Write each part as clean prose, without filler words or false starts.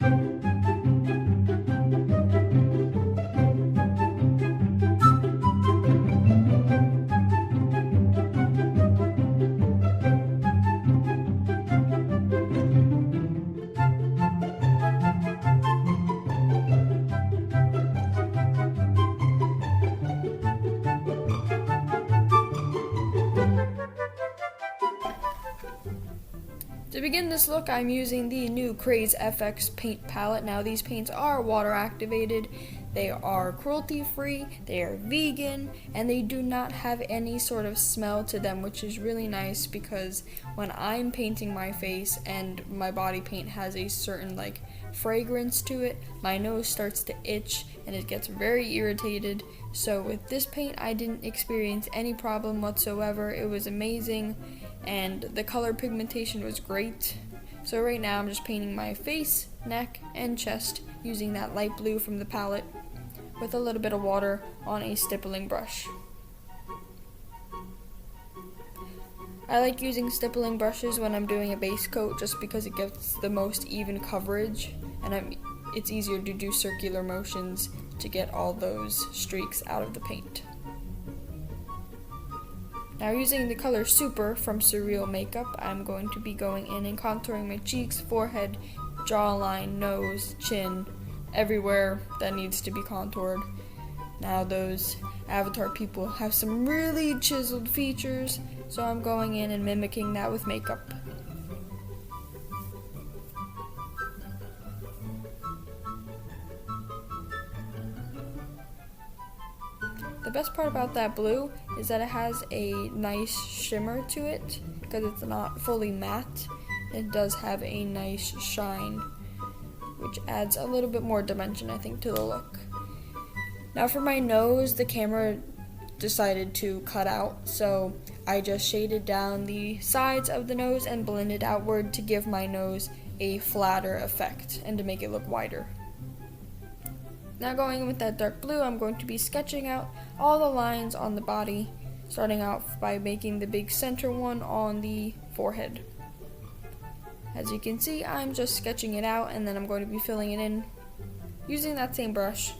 To begin this look, I'm using the new Craze FX paint palette. Now these paints are water activated, they are cruelty free, they are vegan, and they do not have any sort of smell to them, which is really nice because when I'm painting my face and my body paint has a certain fragrance to it, my nose starts to itch and it gets very irritated. So with this paint, I didn't experience any problem whatsoever. It was amazing. And the color pigmentation was great. So right now I'm just painting my face, neck, and chest using that light blue from the palette with a little bit of water on a stippling brush. I like using stippling brushes when I'm doing a base coat just because it gives the most even coverage, and it's easier to do circular motions to get all those streaks out of the paint. Now using the color Super from Surreal Makeup, I'm going to be going in and contouring my cheeks, forehead, jawline, nose, chin, everywhere that needs to be contoured. Now those avatar people have some really chiseled features, so I'm going in and mimicking that with makeup. The best part about that blue is that it has a nice shimmer to it because it's not fully matte. It does have a nice shine, which adds a little bit more dimension, I think, to the look. Now for my nose, the camera decided to cut out, so I just shaded down the sides of the nose and blended outward to give my nose a flatter effect and to make it look wider. Now going in with that dark blue, I'm going to be sketching out all the lines on the body, starting out by making the big center one on the forehead. As you can see, I'm just sketching it out and then I'm going to be filling it in using that same brush.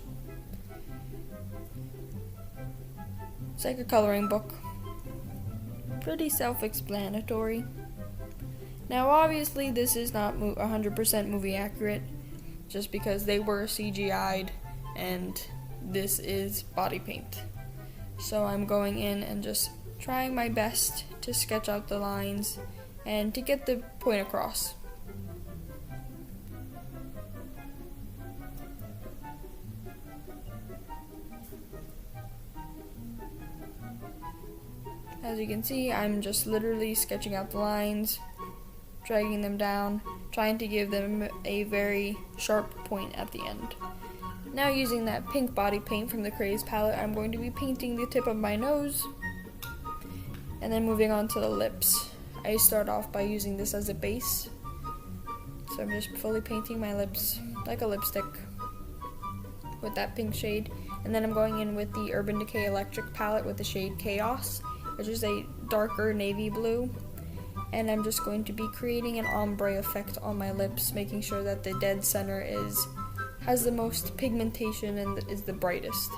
It's like a coloring book. Pretty self-explanatory. Now obviously this is not 100% movie accurate, just because they were CGI'd and this is body paint. So I'm going in and just trying my best to sketch out the lines and to get the point across. As you can see, I'm just literally sketching out the lines, dragging them down, trying to give them a very sharp point at the end. Now using that pink body paint from the Craze palette, I'm going to be painting the tip of my nose and then moving on to the lips. I start off by using this as a base, so I'm just fully painting my lips like a lipstick with that pink shade, and then I'm going in with the Urban Decay Electric palette with the shade Chaos, which is a darker navy blue, and I'm just going to be creating an ombre effect on my lips, making sure that the dead center has the most pigmentation and is the brightest.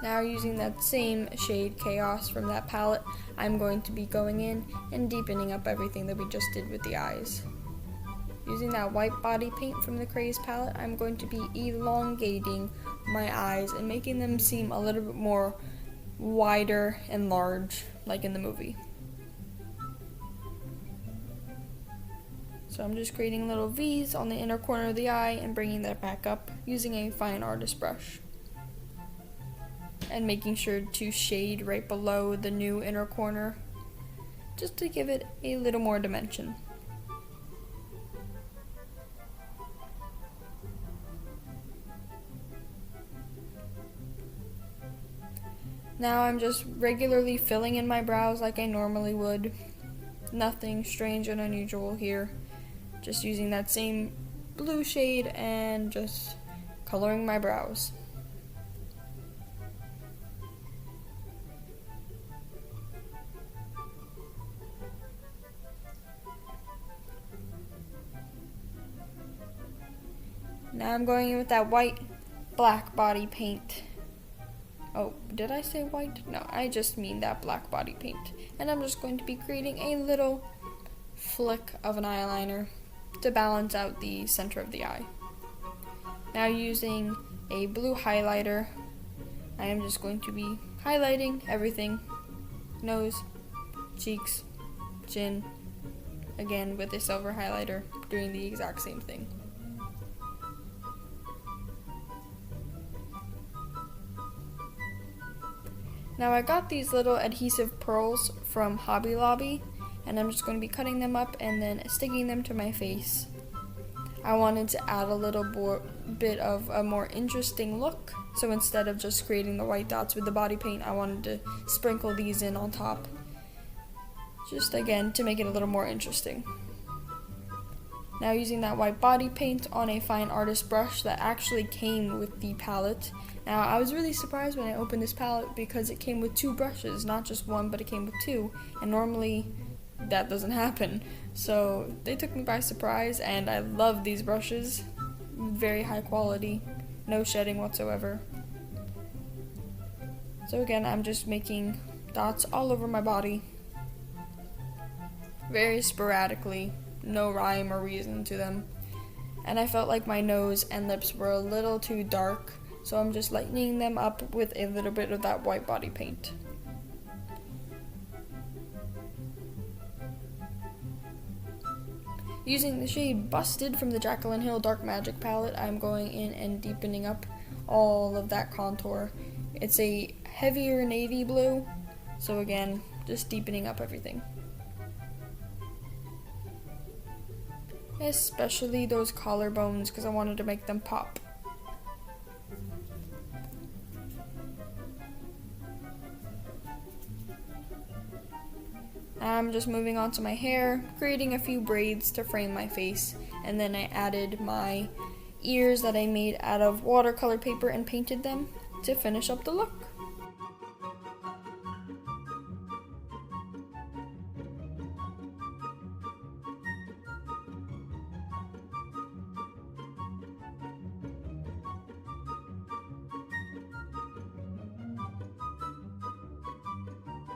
Now using that same shade Chaos from that palette, I'm going to be going in and deepening up everything that we just did with the eyes. Using that white body paint from the Craze palette, I'm going to be elongating my eyes and making them seem a little bit more wider and large, like in the movie. So I'm just creating little V's on the inner corner of the eye and bringing that back up using a fine artist brush. And making sure to shade right below the new inner corner, just to give it a little more dimension. Now I'm just regularly filling in my brows like I normally would. Nothing strange and unusual here. Just using that same blue shade and just coloring my brows. Now I'm going in with that white black body paint. Oh, did I say white? No, I just mean that black body paint. And I'm just going to be creating a little flick of an eyeliner to balance out the center of the eye. Now using a blue highlighter, I am just going to be highlighting everything. Nose, cheeks, chin. Again with a silver highlighter, doing the exact same thing. Now I got these little adhesive pearls from Hobby Lobby, and I'm just going to be cutting them up and then sticking them to my face. I wanted to add a little bit of a more interesting look, so instead of just creating the white dots with the body paint, I wanted to sprinkle these in on top, just again to make it a little more interesting. Now using that white body paint on a fine artist brush that actually came with the palette. Now I was really surprised when I opened this palette because it came with 2 brushes, not just one, but it came with 2, and normally that doesn't happen. So they took me by surprise, and I love these brushes. Very high quality, no shedding whatsoever. So again, I'm just making dots all over my body, very sporadically, no rhyme or reason to them. And I felt like my nose and lips were a little too dark, so I'm just lightening them up with a little bit of that white body paint. Using the shade Busted from the Jaclyn Hill Dark Magic palette, I'm going in and deepening up all of that contour. It's a heavier navy blue, so again, just deepening up everything. Especially those collarbones, because I wanted to make them pop. I'm just moving on to my hair, creating a few braids to frame my face, and then I added my ears that I made out of watercolor paper and painted them to finish up the look.